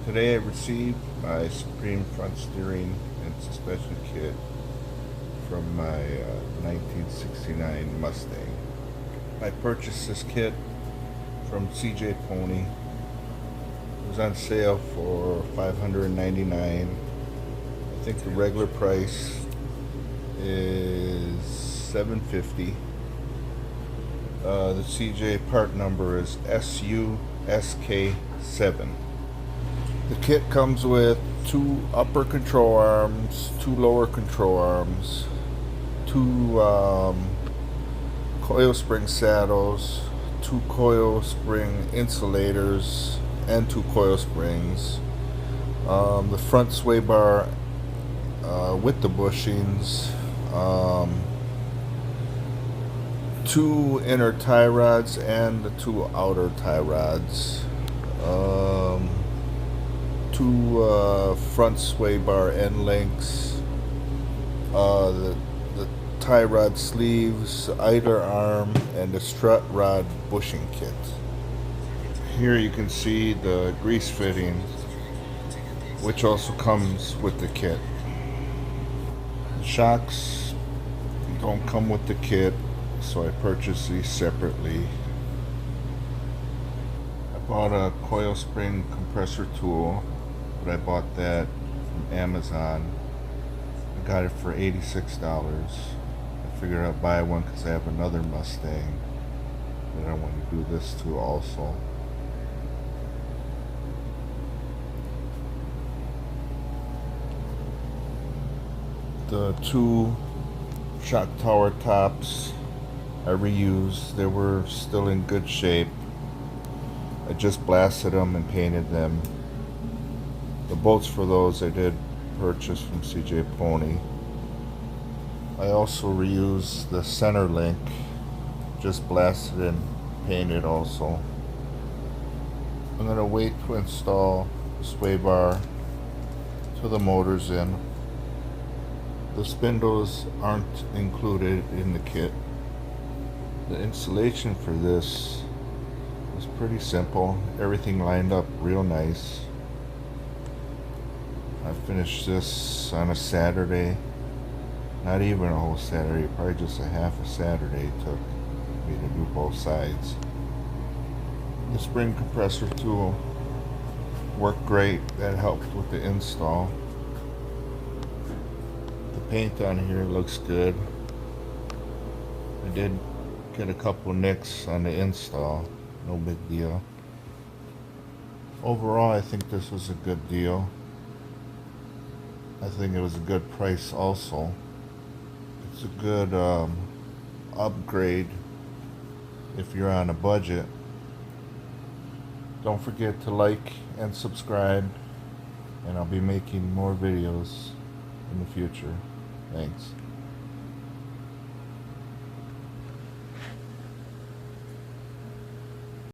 Today I received my Supreme front steering and suspension kit from my 1969 Mustang. I purchased this kit from CJ Pony. It was on sale for $599. I think the regular price is $750. The CJ part number is SUSK7. The kit comes with 2 upper control arms, 2 lower control arms, 2 coil spring saddles, 2 coil spring insulators, and 2 coil springs. The front sway bar with the bushings, 2 inner tie rods and the 2 outer tie rods. 2 front sway bar end links, the tie rod sleeves, idler arm, and the strut rod bushing kit. Here you can see the grease fitting, which also comes with the kit. The shocks don't come with the kit, so I purchased these separately. I bought a coil spring compressor tool, but I bought that from Amazon. I got it for $86. I figured I'd buy one because I have another Mustang that I want to do this to also. The 2 shock tower tops I reused. They were still in good shape. I just blasted them and painted them. The bolts for those I did purchase from CJ Pony. I also reused the center link, just blasted and painted also. I'm going to wait to install the sway bar till the motor's in. The spindles aren't included in the kit. The installation for this was pretty simple. Everything lined up real nice. I finished this on a Saturday. Not even a whole Saturday, probably just a half a Saturday it took me to do both sides. The spring compressor tool worked great. That helped with the install. The paint on here looks good. I did get a couple nicks on the install. No big deal. Overall, I think this was a good deal. I think it was a good price also. It's a good upgrade if you're on a budget. Don't forget to like and subscribe, and I'll be making more videos in the future. Thanks.